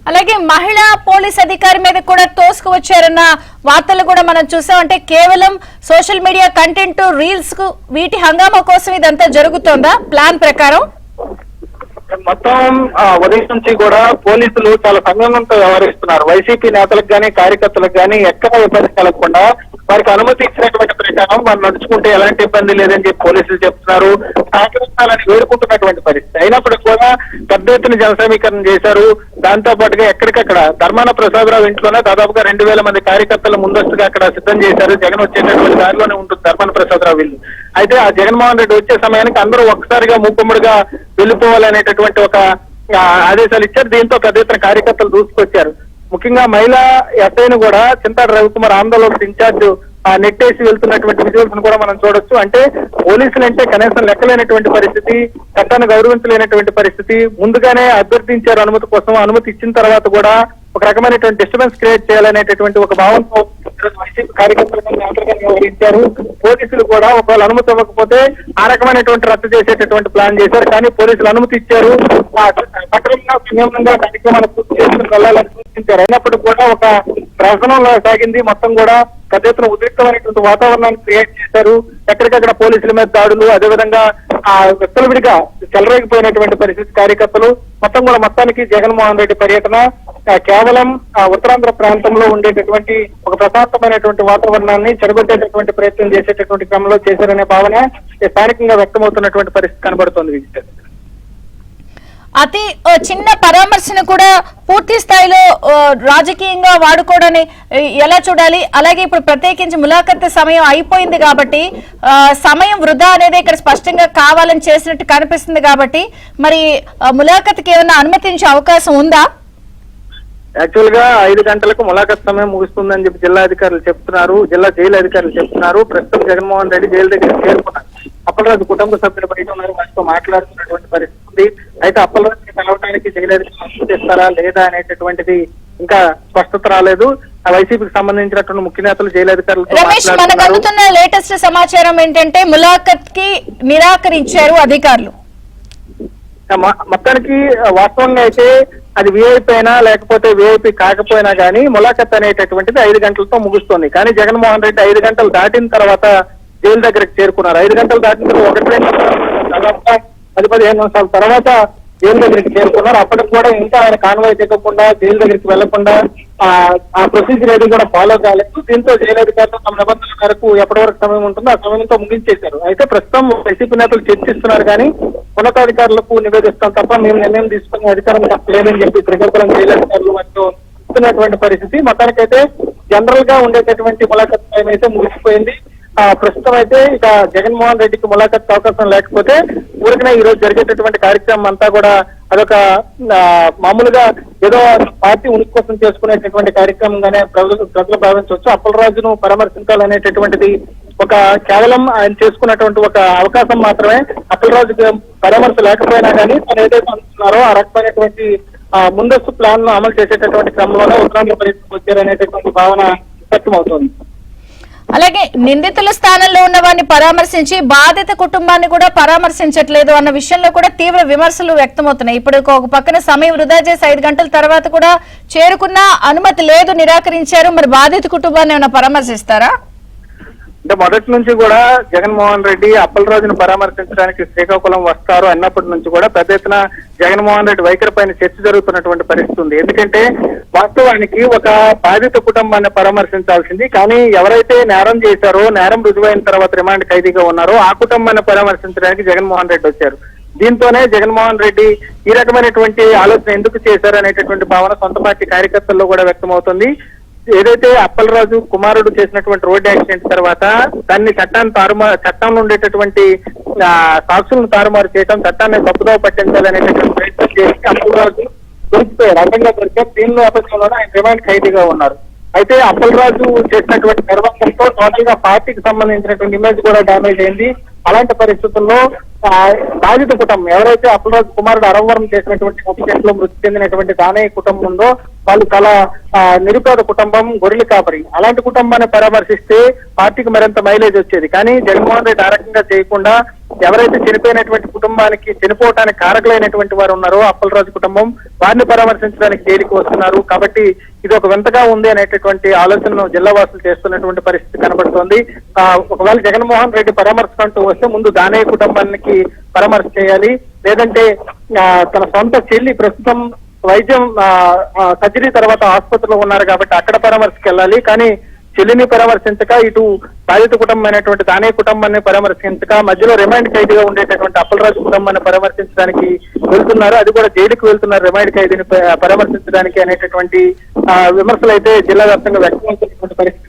అలాగే మహిళా పోలీస్ అధికారి మీద కూడా తోసుకు వచ్చారన్న వార్తలు కూడా మనం చూసాం. అంటే కేవలం సోషల్ మీడియా కంటెంట్, రీల్స్ కు వీటి హంగామా కోసం ఇదంతా జరుగుతోందా ప్లాన్ ప్రకారం? మొత్తం ఉదయం నుంచి కూడా పోలీసులు చాలా సంయమనంతో వ్యవహరిస్తున్నారు. వైసీపీ నేతలకు గానీ కార్యకర్తలకు గానీ ఎక్కడ ఇబ్బంది కలగకుండా వారికి అనుమతి ఇచ్చినటువంటి ప్రకారం వారు నడుచుకుంటే ఎలాంటి ఇబ్బంది లేదని చెప్పి పోలీసులు చెప్తున్నారు. సహకరించాలని వేడుకుంటున్నటువంటి పరిస్థితి అయినప్పటికీ కూడా పెద్ద ఎత్తున జన సమీకరణ చేశారు. దాంతో పాటుగా ఎక్కడికక్కడ ధర్మాన ప్రసాదరావు ఇంట్లోనే దాదాపుగా 2000 మంది కార్యకర్తలు ముందస్తుగా అక్కడ సిద్ధం చేశారు. జగన్ వచ్చేటటువంటి దారిలోనే ఉంటుంది ధర్మాన ప్రసాదరావు ఇల్లు. అయితే ఆ జగన్మోహన్ రెడ్డి వచ్చే సమయానికి అందరూ ఒక్కసారిగా మూకుమ్మడిగా వెళ్లిపోవాలనేటటువంటి ఒక ఆదేశాలు ఇచ్చారు. దీంతో పెద్ద ఎత్తున కార్యకర్తలు దూసుకొచ్చారు. ముఖ్యంగా మహిళా ఎస్ఐను కూడా చింతాడు రవికుమార్ ఆందోళన ఇన్ఛార్జ్ నెట్టేసి వెళ్తున్నటువంటి విజువల్స్ కూడా మనం చూడొచ్చు. అంటే పోలీసులు అంటే కనీసం లెక్కలేనటువంటి పరిస్థితి, చట్టాన్ని గౌరవించలేనటువంటి పరిస్థితి. ముందుగానే అభ్యర్థించారు అనుమతి కోసం, అనుమతి ఇచ్చిన తర్వాత కూడా ఒక రకమైనటువంటి డిస్టర్బెన్స్ క్రియేట్ చేయాలనేటటువంటి ఒక భావంతో వైసీపీ కార్యకర్తలకు వ్యవహరించారు. పోలీసులు కూడా ఒకవేళ అనుమతి ఇవ్వకపోతే ఆ రకమైనటువంటి రద్దు చేసేటటువంటి ప్లాన్ చేశారు. కానీ పోలీసులు అనుమతి ఇచ్చారు. సక్రమంగా సంయమనంగా కార్యక్రమాలు పూర్తి చేసుకుని వెళ్లాలని సూచించారు. అయినప్పటికీ కూడా ఒక ప్రహసనంలో సాగింది. మొత్తం కూడా పెద్ద ఎత్తున ఉద్రిక్తమైనటువంటి వాతావరణాన్ని క్రియేట్ చేశారు. ఎక్కడికక్కడ పోలీసుల మీద దాడులు, అదేవిధంగా విచ్చలవిడిగా చెలరేగిపోయినటువంటి పరిస్థితి. కార్యకర్తలు మొత్తానికి జగన్మోహన్ రెడ్డి పర్యటన కేవలం ఉత్తరాంధ్ర ప్రాంతంలో ఉండేటటువంటి ఒక ప్రశాంతమైనటువంటి వాతావరణాన్ని చెడగొట్టేటటువంటి ప్రయత్నం చేసేటటువంటి క్రమంలో చేశారనే భావన స్థానికంగా వ్యక్తమవుతున్నటువంటి పరిస్థితి కనబడుతోంది. విజిటర్ అతి చిన్న పరామర్శను కూడా పూర్తి స్థాయిలో రాజకీయంగా వాడుకోవడాన్ని ఎలా చూడాలి? అలాగే ఇప్పుడు ప్రత్యేకించి ములాఖత్ సమయం అయిపోయింది కాబట్టి సమయం వృధా అనేది ఇక్కడ స్పష్టంగా కావాలని చేసినట్టు కనిపిస్తుంది కాబట్టి మరి ములాఖత్కి ఏమైనా అనుమతించే అవకాశం ఉందా? యాక్చువల్ గా 5 గంటలకు ములాఖత్ సమయం ముగుస్తుందని చెప్పి జిల్లా అధికారులు చెప్తున్నారు. జిల్లా జైలు అధికారులు చెప్తున్నారు. ప్రస్తుతం జగన్మోహన్ రెడ్డి జైలు దగ్గర చేరుకున్నారు. అప్పలరాజు కుటుంబ సభ్యులు బయట ఉన్నారు, వారితో మాట్లాడుతున్నటువంటి పరిస్థితి ఉంది. అయితే అప్పలరాజుకి కలవడానికి జైలు అధికారులు అనుమతిస్తారా లేదా అనేటటువంటిది ఇంకా స్పష్టత రాలేదు. వైసీపీకి సంబంధించినటువంటి ముఖ్య నేతలు జైలు అధికారులతో మనకు అందుతున్న లేటెస్ట్ సమాచారం ఏంటంటే ములాఖత్ కి నిరాకరించారు అధికారులు. మొత్తానికి వాస్తవంగా అయితే అది విఐపీ అయినా లేకపోతే విఐపీ కాకపోయినా కానీ ములాఖత్ అనేటటువంటిది 5 గంటలతో ముగుస్తుంది. కానీ జగన్మోహన్ రెడ్డి 5 గంటలు దాటిన తర్వాత జైలు దగ్గరికి చేరుకున్నారు. 5 గంటలు దాటిన తర్వాత 10-15 నిమిషాల తర్వాత జైలు దగ్గరికి చేరుకున్నారు. అప్పటికి కూడా ఇంకా ఆయన కాన్వాయ్ దిగకుండా జైలు దగ్గరికి వెళ్లకుండా ఆ ప్రొసీజర్ ఏది కూడా ఫాలో కాలేదు. దీంతో జైలు అధికారులు తమ నిబంధనల మేరకు ఎప్పటి వరకు సమయం ఉంటుందో ఆ సమయంతో ముగించేశారు. అయితే ప్రస్తుతం వైసీపీ నేతలు చర్చిస్తున్నారు కానీ ఉన్నతాధికారులకు నివేదిస్తాం తప్ప మేము నిర్ణయం తీసుకునే అధికారం లేదని చెప్పి శ్రీకాకుళం జైలు అధికారులు వాటితో ఇస్తున్నటువంటి పరిస్థితి. మొత్తానికైతే జనరల్ గా ఉండేటటువంటి ములాఖత్ టైం అయితే ముగిసిపోయింది. ప్రస్తుతం అయితే ఇక జగన్మోహన్ రెడ్డికి ములాఖత్ అవకాశం లేకపోతే ఊరికనే ఈ రోజు జరిగేటటువంటి కార్యక్రమం అంతా కూడా అదొక మామూలుగా ఏదో పార్టీ ఉనికి కోసం చేసుకునేటటువంటి కార్యక్రమంగానే ప్రజలు భావించవచ్చు. అప్పలరాజును పరామర్శించాలనేటటువంటిది ఒక కేవలం ఆయన చేసుకున్నటువంటి ఒక అవకాశం మాత్రమే. అప్పలరాజుకి పరామర్శ లేకపోయినా కానీ తను ఏదైతే అనుకున్నారో ఆ రకమైనటువంటి ముందస్తు ప్లాన్ ను అమలు చేసేటటువంటి క్రమంలోనే ఉత్తరాంధ్ర పరిస్థితికి వచ్చారనేటటువంటి భావన వ్యక్తమవుతోంది. అలాగే నిందితుల స్థానంలో ఉన్న వారిని పరామర్శించి బాధిత కుటుంబాన్ని కూడా పరామర్శించట్లేదు అన్న విషయంలో కూడా తీవ్ర విమర్శలు వ్యక్తమవుతున్నాయి. ఇప్పుడు ఒక పక్కన సమయం వృధా చేసి 5 గంటల తర్వాత కూడా చేరుకున్న అనుమతి లేదు, నిరాకరించారు. మరి బాధిత కుటుంబాన్ని ఏమైనా పరామర్శిస్తారా? అంటే మొదటి నుంచి కూడా జగన్మోహన్ రెడ్డి అప్పలరాజును పరామర్శించడానికి శ్రీకాకుళం వస్తారు అన్నప్పటి నుంచి కూడా పెద్ద ఎత్తున జగన్మోహన్ రెడ్డి వైఖరి పైన చర్చ జరుగుతున్నటువంటి పరిస్థితి ఉంది. ఎందుకంటే వాస్తవానికి ఒక బాధిత కుటుంబాన్ని పరామర్శించాల్సింది, కానీ ఎవరైతే నేరం చేశారో, నేరం రుజువైన తర్వాత రిమాండ్ ఖైదీగా ఉన్నారో ఆ కుటుంబాన్ని పరామర్శించడానికి జగన్మోహన్ రెడ్డి వచ్చారు. దీంతోనే జగన్మోహన్ రెడ్డి ఈ రకమైనటువంటి ఆలోచన ఎందుకు చేశారు అనేటటువంటి భావన సొంత పార్టీ కార్యకర్తల్లో కూడా వ్యక్తమవుతుంది. ఏదైతే అప్పలరాజు కుమారుడు చేసినటువంటి రోడ్డు యాక్సిడెంట్ తర్వాత దాన్ని చట్టంలో ఉండేటటువంటి సాక్షులను తారుమారు చేయడం, చట్టాన్ని తప్పుదోవ పట్టించాలనేటటువంటి ప్రయత్నం చేసి అప్పలరాజు దొరికిపోయారు. అడ్డంగా దొరికారు. దీనిలో అపక్షంలోనే ఆయన రిమాండ్ ఖైదీగా ఉన్నారు. అయితే అప్పలరాజు చేసినటువంటి నిర్వాహంతో టోటల్ గా పార్టీకి సంబంధించినటువంటి ఇమేజ్ కూడా డ్యామేజ్ అయింది. అలాంటి పరిస్థితుల్లో బాధిత కుటుంబం ఎవరైతే అప్పలరాజు కుమారుడు అరవరం చేసినటువంటి కేసులో మృతి చెందినటువంటి దానయ్య కుటుంబం ఉందో వాళ్ళు చాలా నిరుపేద కుటుంబం, గొర్రెలు కాపరి. అలాంటి కుటుంబాన్ని పరామర్శిస్తే పార్టీకి మరింత మైలేజ్ వచ్చేది. కానీ జగన్మోహన్ రెడ్డి ఆ రకంగా చేయకుండా ఎవరైతే చనిపోయినటువంటి కుటుంబానికి చనిపోవటానికి కారకులైనటువంటి వారు ఉన్నారో అప్పలరాజు కుటుంబం, వారిని పరామర్శించడానికి జైలుకి వస్తున్నారు. కాబట్టి ఇది ఒక వింతగా ఉంది అనేటటువంటి ఆలోచనను జిల్లా వాసులు చేస్తున్నటువంటి పరిస్థితి కనబడుతోంది. ఒకవేళ జగన్మోహన్ రెడ్డి పరామర్శంటూ వస్తే ముందు దానయ్య కుటుంబానికి పరామర్శ చేయాలి, లేదంటే తన సొంత చెల్లి ప్రస్తుతం వైద్యం సర్జరీ తర్వాత ఆసుపత్రిలో ఉన్నారు కాబట్టి అక్కడ పరామర్శకు వెళ్ళాలి. కానీ చెల్లిని పరామర్శించక ఇటు బాధిత కుటుంబమైనటువంటి దానయ్య కుటుంబాన్ని పరామర్శించక మధ్యలో రిమైండ్ ఖైదీగా ఉండేటటువంటి అప్పలరాజు కుటుంబాన్ని పరామర్శించడానికి వెళ్తున్నారు. అది కూడా జైలుకు వెళ్తున్నారు రిమైండ్ ఖైదీని పరామర్శించడానికి అనేటటువంటి విమర్శలు అయితే జిల్లా వ్యాప్తంగా వ్యక్తమవుతున్నటువంటి పరిస్థితి